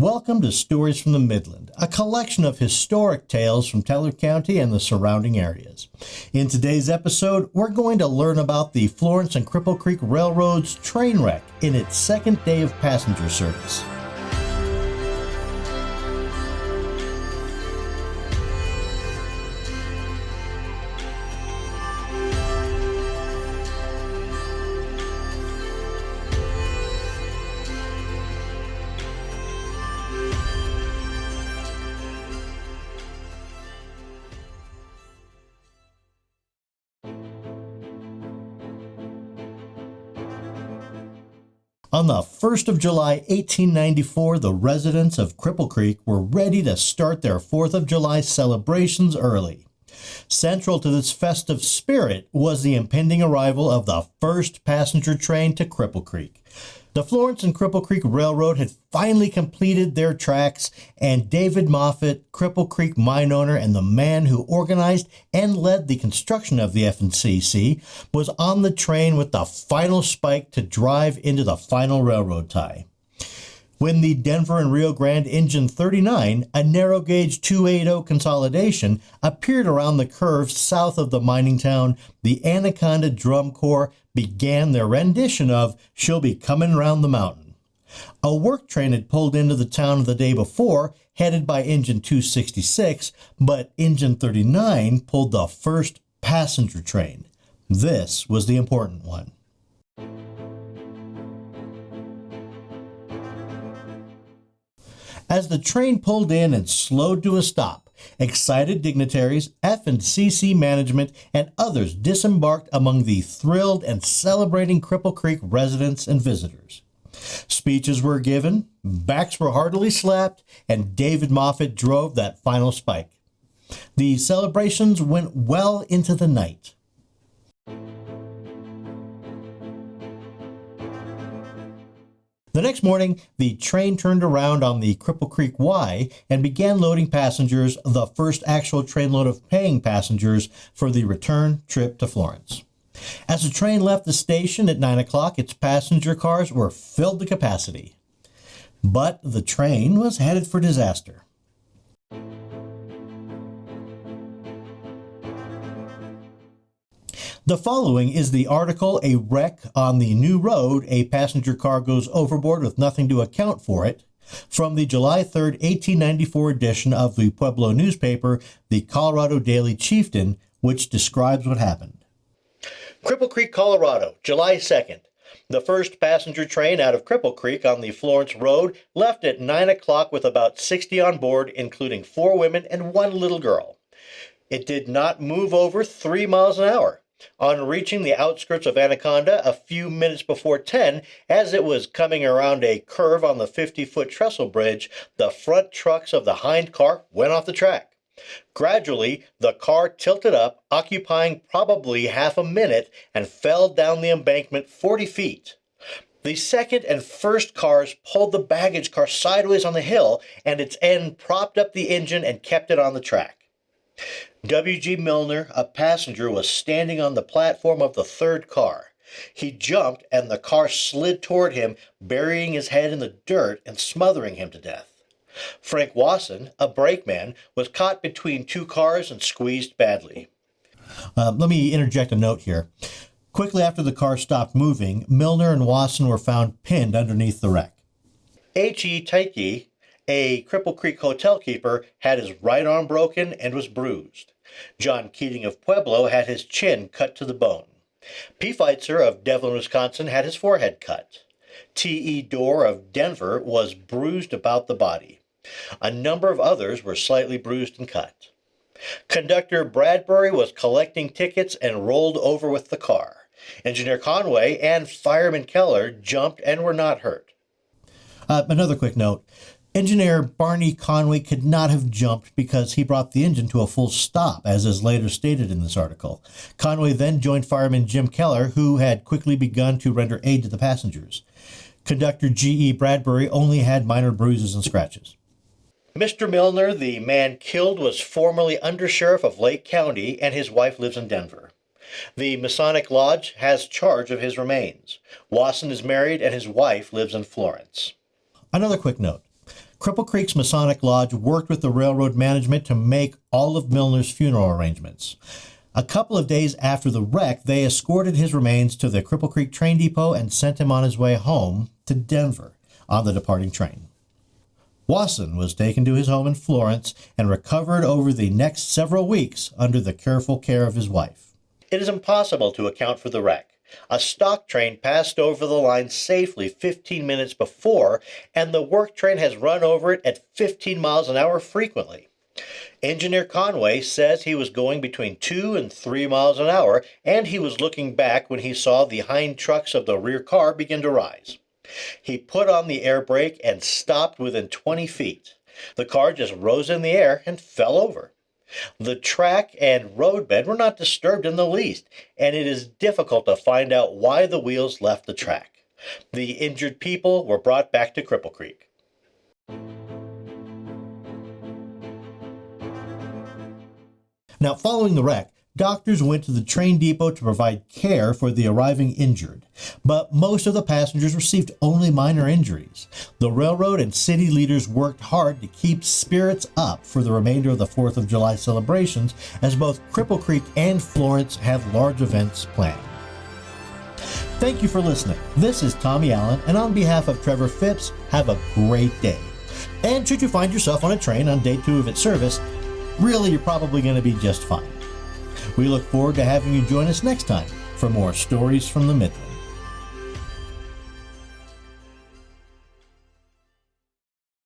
Welcome to Stories from the Midland, a collection of historic tales from Teller County and the surrounding areas. In today's episode, we're going to learn about the Florence and Cripple Creek Railroad's train wreck in its second day of passenger service. On the 1st of July, 1894, the residents of Cripple Creek were ready to start their 4th of July celebrations early. Central to this festive spirit was the impending arrival of the first passenger train to Cripple Creek. The Florence and Cripple Creek Railroad had finally completed their tracks, and David Moffett, Cripple Creek mine owner and the man who organized and led the construction of the FNCC, was on the train with the final spike to drive into the final railroad tie. When the Denver and Rio Grande Engine 39, a narrow gauge 280 consolidation, appeared around the curve south of the mining town, the Anaconda Drum Corps began their rendition of "She'll Be Comin' Round the Mountain." A work train had pulled into the town the day before, headed by Engine 266, but Engine 39 pulled the first passenger train. This was the important one. As the train pulled in and slowed to a stop, excited dignitaries, F&CC management, and others disembarked among the thrilled and celebrating Cripple Creek residents and visitors. Speeches were given, backs were heartily slapped, and David Moffett drove that final spike. The celebrations went well into the night. The next morning, the train turned around on the Cripple Creek Y and began loading passengers, the first actual trainload of paying passengers for the return trip to Florence. As the train left the station at 9 o'clock, its passenger cars were filled to capacity. But the train was headed for disaster. The following is the article, "A Wreck on the New Road, a Passenger Car Goes Overboard with Nothing to Account for It," from the July 3rd, 1894 edition of the Pueblo newspaper, the Colorado Daily Chieftain, which describes what happened. Cripple Creek, Colorado, July 2nd. The first passenger train out of Cripple Creek on the Florence Road left at 9 o'clock with about 60 on board, including 4 women and 1 little girl. It did not move over 3 miles an hour. On reaching the outskirts of Anaconda a few minutes before 10, as it was coming around a curve on the 50-foot trestle bridge, the front trucks of the hind car went off the track. Gradually, the car tilted up, occupying probably half a minute, and fell down the embankment 40 feet. The second and first cars pulled the baggage car sideways on the hill, and its end propped up the engine and kept it on the track. W.G. Milner, a passenger, was standing on the platform of the third car. He jumped, and the car slid toward him, burying his head in the dirt and smothering him to death. Frank Wasson, a brakeman, was caught between 2 cars and squeezed badly. Let me interject a note here. Quickly after the car stopped moving, Milner and Wasson were found pinned underneath the wreck. H.E. Tyke, a Cripple Creek hotel keeper, had his right arm broken and was bruised. John Keating of Pueblo had his chin cut to the bone. P. Feitzer of Devlin, Wisconsin, had his forehead cut. T.E. Dorr of Denver was bruised about the body. A number of others were slightly bruised and cut. Conductor Bradbury was collecting tickets and rolled over with the car. Engineer Conway and Fireman Keller jumped and were not hurt. Another quick note. Engineer Barney Conway could not have jumped because he brought the engine to a full stop, as is later stated in this article. Conway then joined Fireman Jim Keller, who had quickly begun to render aid to the passengers. Conductor G.E. Bradbury only had minor bruises and scratches. Mr. Milner, the man killed, was formerly Undersheriff of Lake County, and his wife lives in Denver. The Masonic Lodge has charge of his remains. Wasson is married, and his wife lives in Florence. Another quick note. Cripple Creek's Masonic Lodge worked with the railroad management to make all of Milner's funeral arrangements. A couple of days after the wreck, they escorted his remains to the Cripple Creek train depot and sent him on his way home to Denver on the departing train. Wasson was taken to his home in Florence and recovered over the next several weeks under the careful care of his wife. It is impossible to account for the wreck. A stock train passed over the line safely 15 minutes before, and the work train has run over it at 15 miles an hour frequently. Engineer Conway says he was going between 2 and 3 miles an hour, and he was looking back when he saw the hind trucks of the rear car begin to rise. He put on the air brake and stopped within 20 feet. The car just rose in the air and fell over. The track and roadbed were not disturbed in the least, and it is difficult to find out why the wheels left the track. The injured people were brought back to Cripple Creek. Now, following the wreck, doctors went to the train depot to provide care for the arriving injured, but most of the passengers received only minor injuries. The railroad and city leaders worked hard to keep spirits up for the remainder of the 4th of July celebrations, as both Cripple Creek and Florence had large events planned. Thank you for listening. This is Tommy Allen, and on behalf of Trevor Phipps, have a great day. And should you find yourself on a train on day 2 of its service, really, you're probably going to be just fine. We look forward to having you join us next time for more stories from the Midlands.